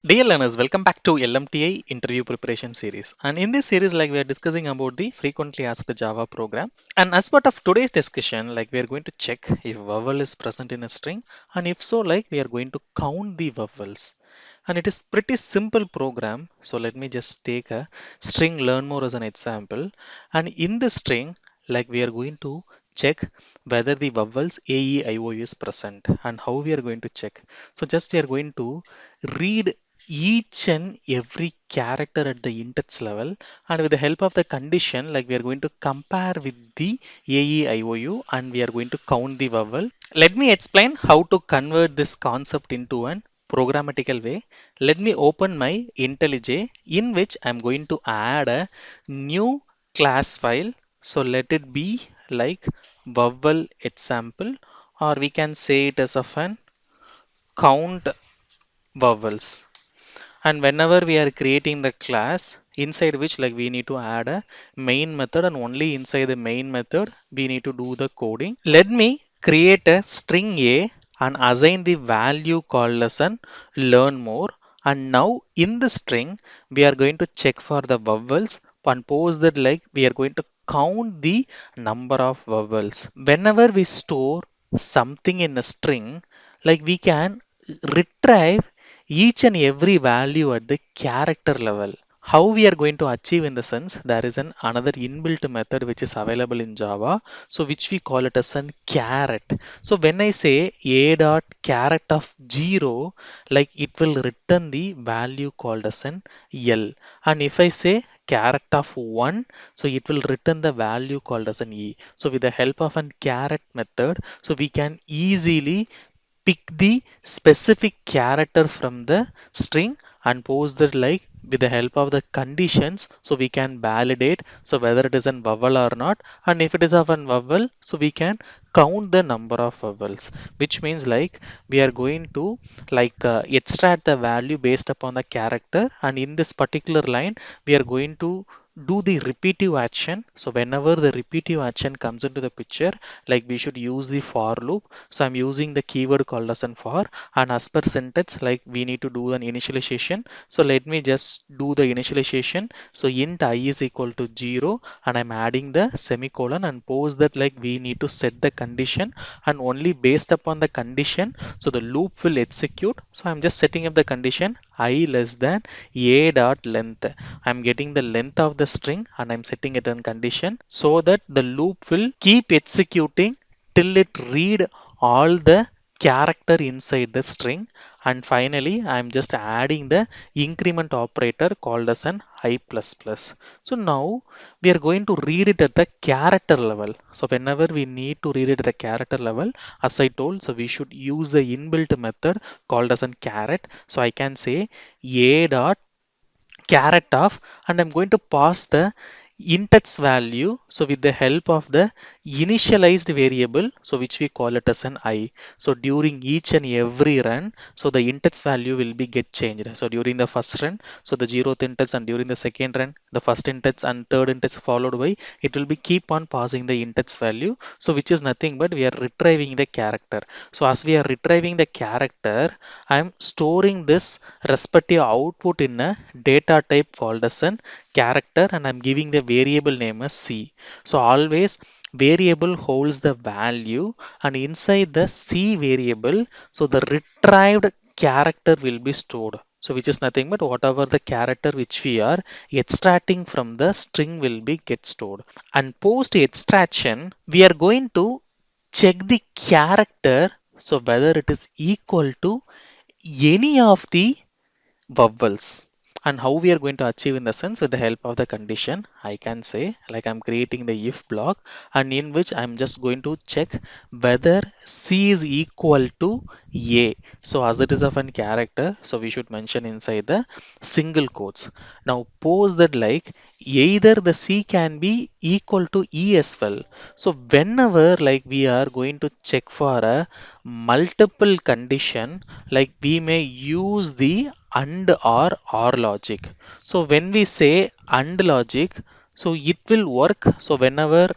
Dear learners, welcome back to LMTI interview preparation series. And in this series, we are discussing about the frequently asked Java program. And as part of today's discussion, we are going to check if vowel is present in a string, and if so, we are going to count the vowels. And it is pretty simple program. So let me just take a string LearnMore as an example. And in the string, we are going to check whether the vowels A, E, I, O is present, and how we are going to check. So just we are going to read each and every character at the index level, and with the help of the condition, we are going to compare with the AEIOU, and we are going to count the vowel. Let me explain how to convert this concept into an programmatical way. Let me open my IntelliJ, in which I'm going to add a new class file. So let it be like vowel example, or we can say it as of an count vowels. And whenever we are creating the class inside which we need to add a main method, and only inside the main method we need to do the coding. Let me create a string A and assign the value called as an learn more. And now in the string we are going to check for the vowels, and post that we are going to count the number of vowels. Whenever we store something in a string, we can retrieve each and every value at the character level. How we are going to achieve in the sense, there is an another inbuilt method which is available in Java, so which we call it as an caret. So when I say a dot caret of 0, it will return the value called as an L. And if I say caret of 1, so it will return the value called as an E. So with the help of an caret method, so we can easily pick the specific character from the string and post that with the help of the conditions, so we can validate so whether it is a vowel or not. And if it is of a vowel, so we can count the number of vowels, which means we are going to extract the value based upon the character. And in this particular line we are going to do the repetitive action. So whenever the repetitive action comes into the picture, we should use the for loop. So I'm using the keyword called as an for, and as per syntax, we need to do an initialization. So let me just do the initialization. So int I is equal to 0, and I'm adding the semicolon, and post that we need to set the condition, and only based upon the condition, so the loop will execute. So I'm just setting up the condition I less than a dot length. I'm getting the length of the string, and I'm setting it on condition so that the loop will keep executing till it read all the character inside the string. And finally I'm just adding the increment operator called as an I plus plus. So now we are going to read it at the character level. So whenever we need to read it at the character level, as I told, so we should use the inbuilt method called as an caret. So I can say a dot caret of, and I'm going to pass the index value, so with the help of the initialized variable, so which we call it as an I. So during each and every run, so the index value will be get changed. So during the first run, so the 0th index, and during the second run the first index and third index followed by, it will be keep on passing the index value, so which is nothing but we are retrieving the character. So as we are retrieving the character, I am storing this respective output in a data type called as an character, and I'm giving the variable name as C. So always variable holds the value, and inside the C variable, so the retrieved character will be stored. So which is nothing but whatever the character which we are extracting from the string will be get stored. And post extraction, we are going to check the character, so whether it is equal to any of the vowels. And how we are going to achieve in the sense, with the help of the condition, I can say I'm creating the if block, and in which I'm just going to check whether C is equal to A. So as it is of an character, so we should mention inside the single quotes. Now pose that either the C can be equal to E as well. So whenever we are going to check for a multiple condition, we may use the and or logic. So when we say and logic, so it will work. So whenever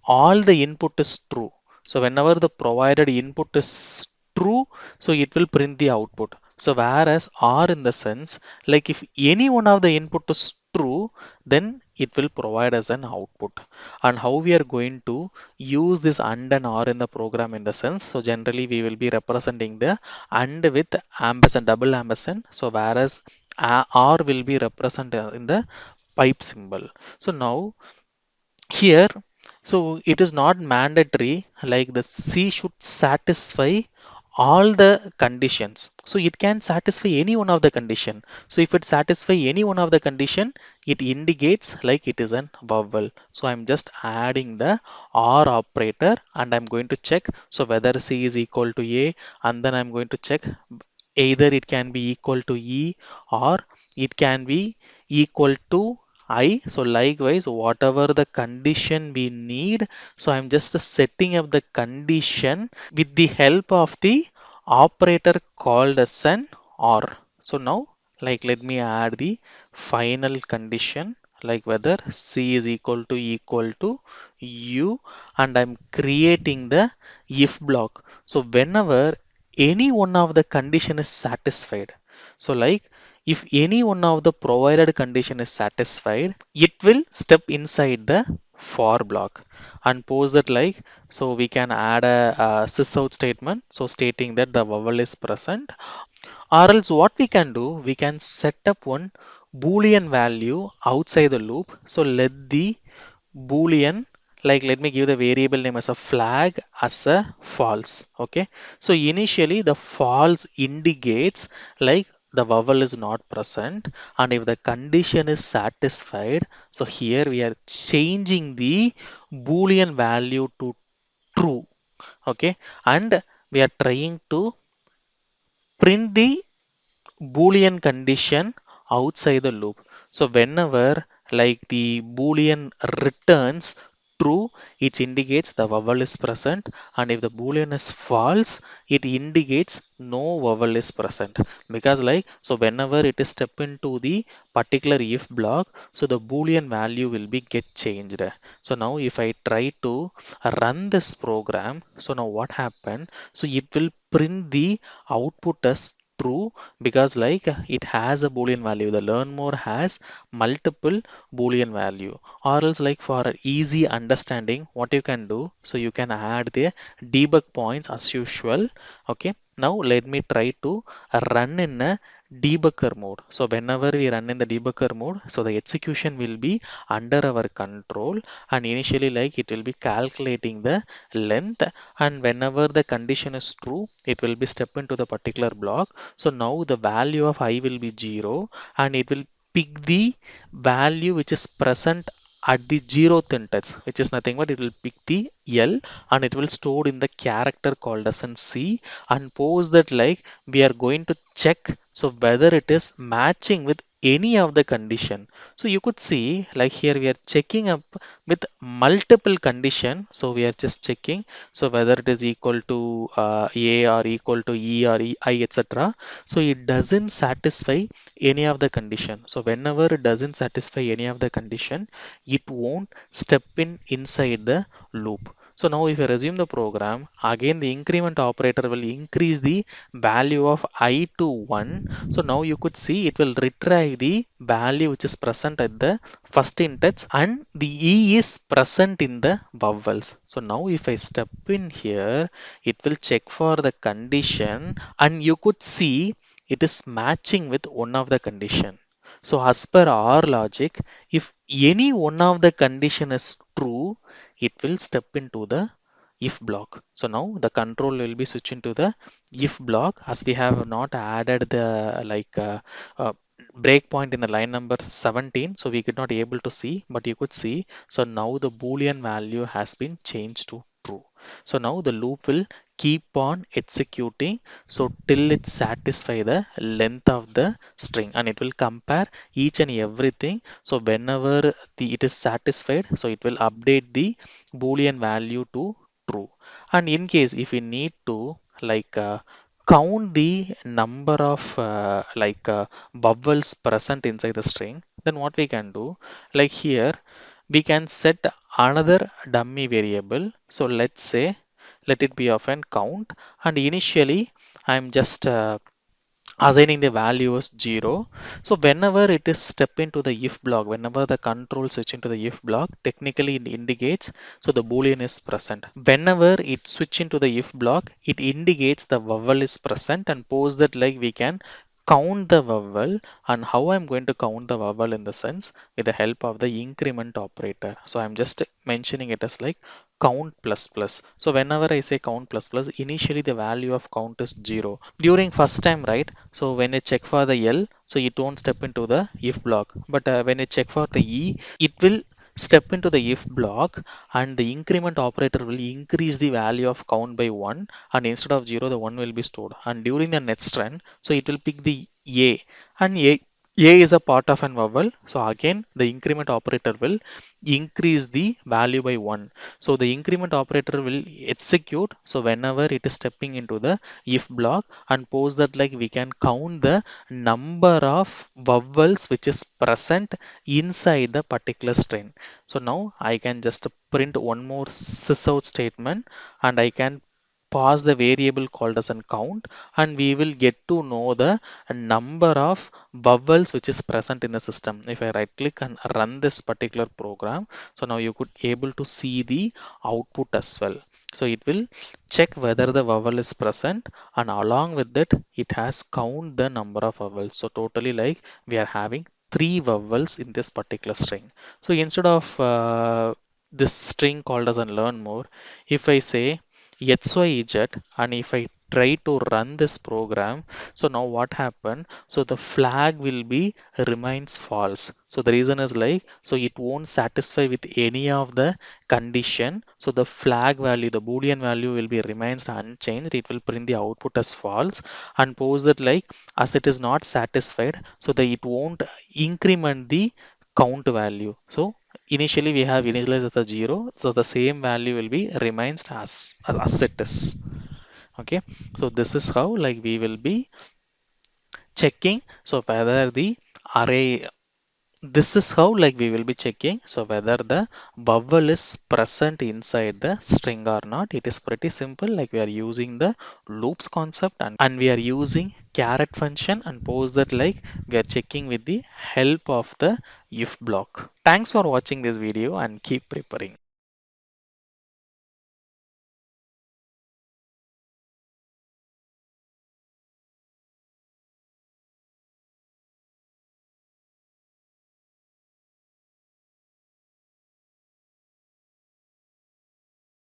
all the input is true, so whenever the provided input is true, so it will print the output. So whereas or in the sense, like if any one of the input is true, then it will provide us an output. And how we are going to use this and or in the program in the sense, so generally we will be representing the and with ampersand, double ampersand. So whereas or will be represented in the pipe symbol. So now here, so it is not mandatory, like the C should satisfy all the conditions. So it can satisfy any one of the condition. So if it satisfy any one of the condition, it indicates like it is an vowel. So I'm just adding the or operator and I'm going to check so whether C is equal to A, and then I'm going to check either it can be equal to E or it can be equal to I. So likewise, whatever the condition we need, so I'm just setting up the condition with the help of the operator called as an OR. So now, like let me add the final condition, like whether C is equal to U, and I'm creating the if block. So whenever any one of the condition is satisfied, so like if any one of the provided condition is satisfied, it will step inside the for block and post that like, so we can add a sysout statement, so stating that the vowel is present. Or else what we can do, we can set up one boolean value outside the loop. So let the boolean, like let me give the variable name as a flag as a false. Okay, so initially the false indicates like the vowel is not present, and if the condition is satisfied, so here we are changing the boolean value to true. Okay, and we are trying to print the boolean condition outside the loop. So whenever like the boolean returns true, it indicates the vowel is present, and if the boolean is false, it indicates no vowel is present. Because like, so whenever it is step into the particular if block, so the boolean value will be get changed. So now if I try to run this program, so now what happened, so it will print the output as true, because like it has a boolean value. The learn more has multiple boolean value. Or else like for easy understanding, what you can do, so you can add the debug points as usual. Okay, now let me try to run in a debugger mode. So whenever we run in the debugger mode, so the execution will be under our control, and initially like it will be calculating the length, and whenever the condition is true, it will be step into the particular block. So now the value of I will be 0, and it will pick the value which is present at the 0th index, which is nothing but it will pick the L, and it will store in the character called as an C, and pose that like we are going to check so whether it is matching with any of the condition. So you could see like here we are checking up with multiple condition. So we are just checking so whether it is equal to A or equal to E or I, etc. So it doesn't satisfy any of the condition. So whenever it doesn't satisfy any of the condition, it won't step in inside the loop. So now if I resume the program, again the increment operator will increase the value of I to 1. So now you could see it will retrieve the value which is present at the first index, and the E is present in the vowels. So now if I step in here, it will check for the condition, and you could see it is matching with one of the condition. So as per our logic, if any one of the condition is true, it will step into the if block. So now the control will be switching to the if block, as we have not added the uh, breakpoint in the line number 17, so we could not able to see, but you could see. So now the boolean value has been changed to true. So now the loop will keep on executing so till it satisfy the length of the string, and it will compare each and everything. So whenever it is satisfied, so it will update the boolean value to true. And in case if we need to count the number of vowels present inside the string, then what we can do, like here we can set another dummy variable. So let's say let it be of an count, and initially I'm just assigning the value as 0. So whenever it is step into the if block, whenever the control switch into the if block, technically it indicates so the boolean is present. Whenever it switch into the if block, it indicates the vowel is present, and pose that like we can count the vowel. And how I'm going to count the vowel in the sense with the help of the increment operator. So I'm just mentioning it as like count plus plus. So whenever I say count plus plus, initially the value of count is 0 during first time, right? So when I check for the L, so it won't step into the if block. But when I check for the E, it will step into the if block, and the increment operator will increase the value of count by 1, and instead of 0 the 1 will be stored. And during the next run, so it will pick the A, and A is a part of an vowel, so again the increment operator will increase the value by 1. So the increment operator will execute so whenever it is stepping into the if block, and pose that like we can count the number of vowels which is present inside the particular string. So now I can just print one more sysout statement, and I can pass the variable called as an count, and we will get to know the number of vowels which is present in the system. If I right click and run this particular program, so now you could able to see the output as well. So it will check whether the vowel is present, and along with it, it has count the number of vowels. So totally like we are having three vowels in this particular string. So instead of this string called as a learn more, if I say XYZ, and if I try to run this program, so now what happened? So the flag will be remains false. So the reason is like, so it won't satisfy with any of the condition. So the flag value, the boolean value will be remains unchanged. It will print the output as false, and pose that like as it is not satisfied, so that it won't increment the count value. So initially we have initialized as a 0, so the same value will be remains as it is. Okay, so this is how like we will be checking so whether the array, this is how like we will be checking so whether the vowel is present inside the string or not. It is pretty simple, like we are using the loops concept, and we are using caret function, and pose that like we are checking with the help of the if block. Thanks for watching this video, and keep preparing.